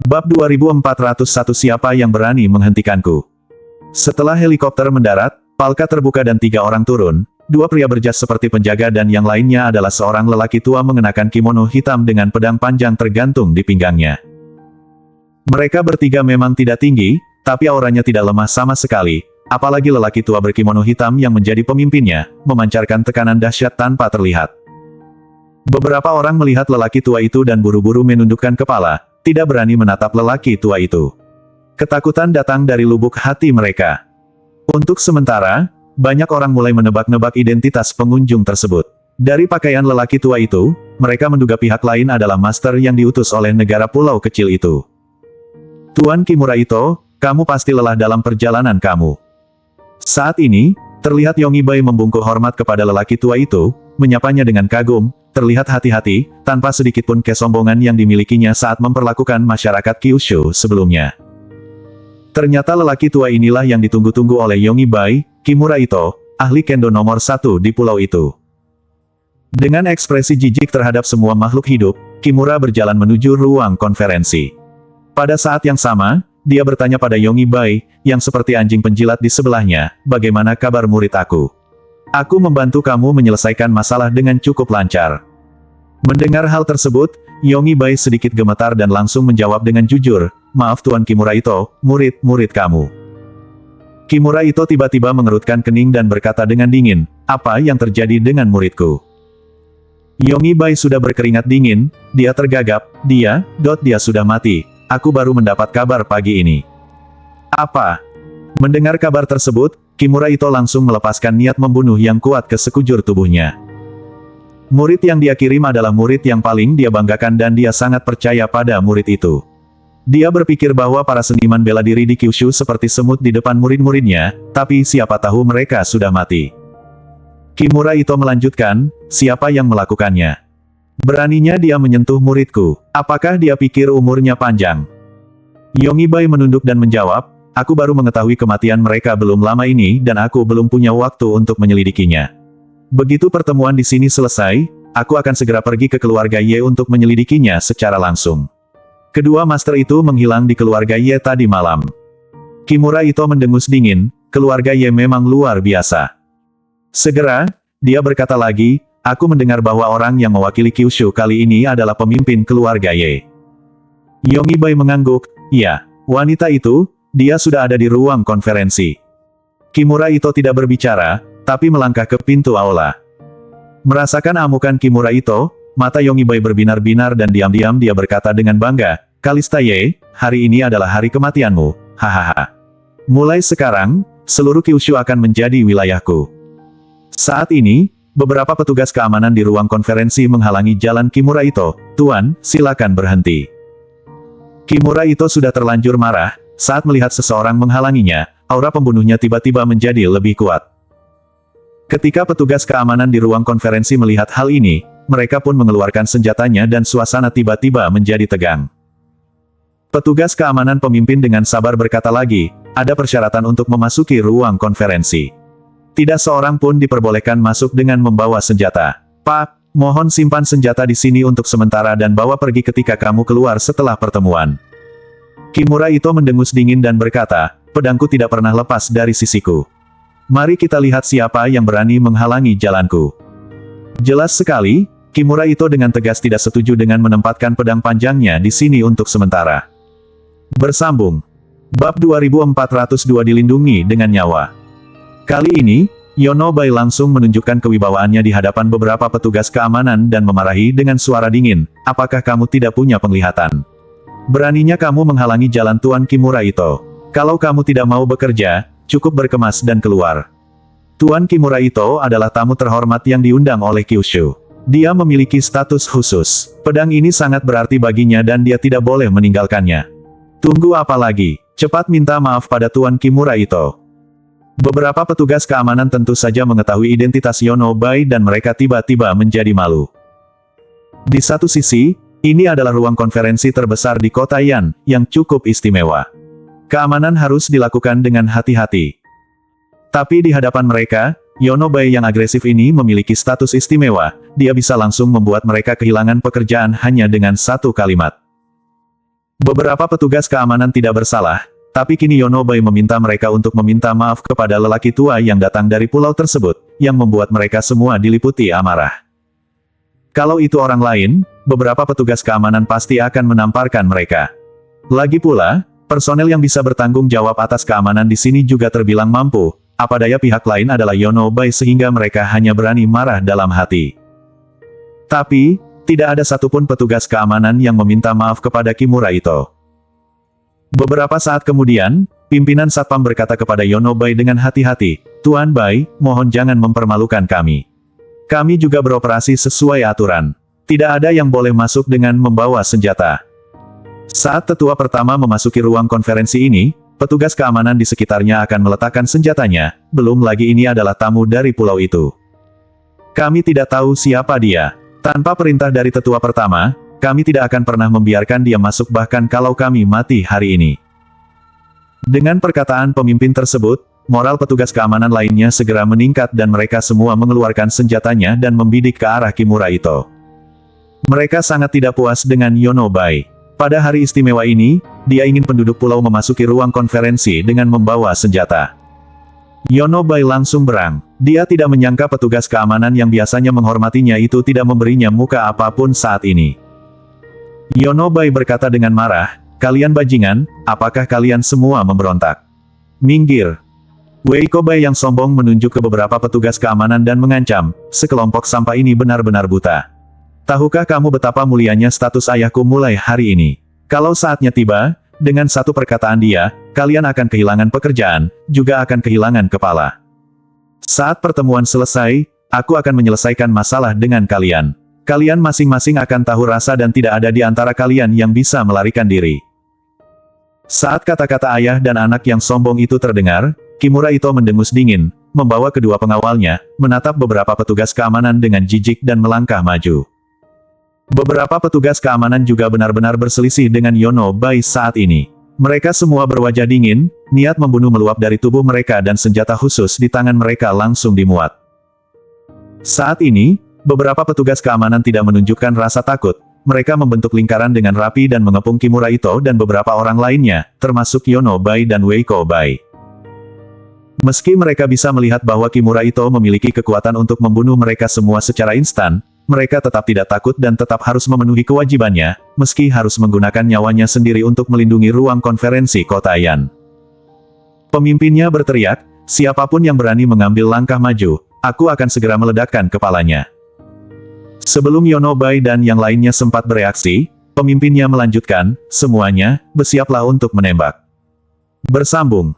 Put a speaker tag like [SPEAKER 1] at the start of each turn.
[SPEAKER 1] Bab 2401 Siapa yang berani menghentikanku? Setelah helikopter mendarat, palka terbuka dan 3 orang turun. 2 pria berjas seperti penjaga dan yang lainnya adalah seorang lelaki tua mengenakan kimono hitam dengan pedang panjang tergantung di pinggangnya. Mereka bertiga memang tidak tinggi, tapi auranya tidak lemah sama sekali. Apalagi lelaki tua berkimono hitam yang menjadi pemimpinnya, memancarkan tekanan dahsyat tanpa terlihat. Beberapa orang melihat lelaki tua itu dan buru-buru menundukkan kepala, tidak berani menatap lelaki tua itu. Ketakutan datang dari lubuk hati mereka. Untuk sementara, banyak orang mulai menebak-nebak identitas pengunjung tersebut. Dari pakaian lelaki tua itu, mereka menduga pihak lain adalah master yang diutus oleh negara pulau kecil itu. Tuan Kimura Ito, kamu pasti lelah dalam perjalanan kamu. Saat ini, terlihat Yongibai membungkuk hormat kepada lelaki tua itu, menyapanya dengan kagum, terlihat hati-hati, tanpa sedikitpun kesombongan yang dimilikinya saat memperlakukan masyarakat Kyushu sebelumnya. Ternyata lelaki tua inilah yang ditunggu-tunggu oleh Yongibai, Kimura Ito, ahli kendo nomor 1 di pulau itu. Dengan ekspresi jijik terhadap semua makhluk hidup, Kimura berjalan menuju ruang konferensi. Pada saat yang sama, dia bertanya pada Yongibai, yang seperti anjing penjilat di sebelahnya, bagaimana kabar murid aku? Aku membantu kamu menyelesaikan masalah dengan cukup lancar. Mendengar hal tersebut, Yongibai sedikit gemetar dan langsung menjawab dengan jujur, maaf Tuan Kimura Ito, murid-murid kamu. Kimura Ito tiba-tiba mengerutkan kening dan berkata dengan dingin, apa yang terjadi dengan muridku? Yongibai sudah berkeringat dingin, dia tergagap, dia sudah mati. Aku baru mendapat kabar pagi ini. Apa? Mendengar kabar tersebut, Kimura Ito langsung melepaskan niat membunuh yang kuat ke sekujur tubuhnya. Murid yang dia kirim adalah murid yang paling dia banggakan dan dia sangat percaya pada murid itu. Dia berpikir bahwa para seniman bela diri di Kyushu seperti semut di depan murid-muridnya, tapi siapa tahu mereka sudah mati. Kimura Ito melanjutkan, siapa yang melakukannya? Beraninya dia menyentuh muridku. Apakah dia pikir umurnya panjang? Yongibai menunduk dan menjawab, aku baru mengetahui kematian mereka belum lama ini dan aku belum punya waktu untuk menyelidikinya. Begitu pertemuan di sini selesai, aku akan segera pergi ke keluarga Ye untuk menyelidikinya secara langsung. Kedua master itu menghilang di keluarga Ye tadi malam. Kimura Ito mendengus dingin, keluarga Ye memang luar biasa. Segera, dia berkata lagi, aku mendengar bahwa orang yang mewakili Kyushu kali ini adalah pemimpin keluarga Ye. Yongibai mengangguk, ya, wanita itu, dia sudah ada di ruang konferensi. Kimura Ito tidak berbicara, tapi melangkah ke pintu aula. Merasakan amukan Kimura Ito, mata Yongibai berbinar-binar dan diam-diam dia berkata dengan bangga, Kalista Ye, hari ini adalah hari kematianmu, hahaha. Mulai sekarang, seluruh Kyushu akan menjadi wilayahku. Saat ini, beberapa petugas keamanan di ruang konferensi menghalangi jalan Kimura Ito. Tuan, silakan berhenti. Kimura Ito sudah terlanjur marah, saat melihat seseorang menghalanginya, aura pembunuhnya tiba-tiba menjadi lebih kuat. Ketika petugas keamanan di ruang konferensi melihat hal ini, mereka pun mengeluarkan senjatanya dan suasana tiba-tiba menjadi tegang. Petugas keamanan pemimpin dengan sabar berkata lagi, ada persyaratan untuk memasuki ruang konferensi. Tidak seorang pun diperbolehkan masuk dengan membawa senjata. Pak, mohon simpan senjata di sini untuk sementara dan bawa pergi ketika kamu keluar setelah pertemuan. Kimura Ito mendengus dingin dan berkata, pedangku tidak pernah lepas dari sisiku. Mari kita lihat siapa yang berani menghalangi jalanku. Jelas sekali, Kimura Ito dengan tegas tidak setuju dengan menempatkan pedang panjangnya di sini untuk sementara. Bersambung. Bab 2402 dilindungi dengan nyawa. Kali ini, Yongibai langsung menunjukkan kewibawaannya di hadapan beberapa petugas keamanan dan memarahi dengan suara dingin, apakah kamu tidak punya penglihatan? Beraninya kamu menghalangi jalan Tuan Kimura Ito. Kalau kamu tidak mau bekerja, cukup berkemas dan keluar. Tuan Kimura Ito adalah tamu terhormat yang diundang oleh Kyushu. Dia memiliki status khusus. Pedang ini sangat berarti baginya dan dia tidak boleh meninggalkannya. Tunggu apa lagi? Cepat minta maaf pada Tuan Kimura Ito. Beberapa petugas keamanan tentu saja mengetahui identitas Yongibai dan mereka tiba-tiba menjadi malu. Di satu sisi, ini adalah ruang konferensi terbesar di kota Yan, yang cukup istimewa. Keamanan harus dilakukan dengan hati-hati. Tapi di hadapan mereka, Yongibai yang agresif ini memiliki status istimewa, dia bisa langsung membuat mereka kehilangan pekerjaan hanya dengan satu kalimat. Beberapa petugas keamanan tidak bersalah, tapi kini Yonobai meminta mereka untuk meminta maaf kepada lelaki tua yang datang dari pulau tersebut, yang membuat mereka semua diliputi amarah. Kalau itu orang lain, beberapa petugas keamanan pasti akan menamparkan mereka. Lagi pula, personel yang bisa bertanggung jawab atas keamanan di sini juga terbilang mampu, apa daya pihak lain adalah Yonobai sehingga mereka hanya berani marah dalam hati. Tapi, tidak ada satupun petugas keamanan yang meminta maaf kepada Kimura Ito. Beberapa saat kemudian, pimpinan Satpam berkata kepada Yonobai dengan hati-hati, "Tuan Bai, mohon jangan mempermalukan kami. Kami juga beroperasi sesuai aturan. Tidak ada yang boleh masuk dengan membawa senjata." Saat tetua pertama memasuki ruang konferensi ini, petugas keamanan di sekitarnya akan meletakkan senjatanya, belum lagi ini adalah tamu dari pulau itu. Kami tidak tahu siapa dia. Tanpa perintah dari tetua pertama, kami tidak akan pernah membiarkan dia masuk bahkan kalau kami mati hari ini. Dengan perkataan pemimpin tersebut, moral petugas keamanan lainnya segera meningkat dan mereka semua mengeluarkan senjatanya dan membidik ke arah Kimura Ito. Mereka sangat tidak puas dengan Yonobai. Pada hari istimewa ini, dia ingin penduduk pulau memasuki ruang konferensi dengan membawa senjata. Yonobai langsung berang. Dia tidak menyangka petugas keamanan yang biasanya menghormatinya itu tidak memberinya muka apapun saat ini. Yonobai berkata dengan marah, "Kalian bajingan, apakah kalian semua memberontak? Minggir!" Weikobai yang sombong menunjuk ke beberapa petugas keamanan dan mengancam, "Sekelompok sampah ini benar-benar buta. Tahukah kamu betapa mulianya status ayahku mulai hari ini? Kalau saatnya tiba, dengan satu perkataan dia, kalian akan kehilangan pekerjaan, juga akan kehilangan kepala. Saat pertemuan selesai, aku akan menyelesaikan masalah dengan kalian. Kalian masing-masing akan tahu rasa dan tidak ada di antara kalian yang bisa melarikan diri." Saat kata-kata ayah dan anak yang sombong itu terdengar, Kimura Ito mendengus dingin, membawa kedua pengawalnya, menatap beberapa petugas keamanan dengan jijik dan melangkah maju. Beberapa petugas keamanan juga benar-benar berselisih dengan Yonobai saat ini. Mereka semua berwajah dingin, niat membunuh meluap dari tubuh mereka dan senjata khusus di tangan mereka langsung dimuat. Saat ini, beberapa petugas keamanan tidak menunjukkan rasa takut. Mereka membentuk lingkaran dengan rapi dan mengepung Kimura Ito dan beberapa orang lainnya, termasuk Yonobai dan Weikobai. Meski mereka bisa melihat bahwa Kimura Ito memiliki kekuatan untuk membunuh mereka semua secara instan, mereka tetap tidak takut dan tetap harus memenuhi kewajibannya, meski harus menggunakan nyawanya sendiri untuk melindungi ruang konferensi Kota Yan. Pemimpinnya berteriak, "Siapapun yang berani mengambil langkah maju, aku akan segera meledakkan kepalanya." Sebelum Yonobai dan yang lainnya sempat bereaksi, pemimpinnya melanjutkan, "Semuanya, bersiaplah untuk menembak." Bersambung.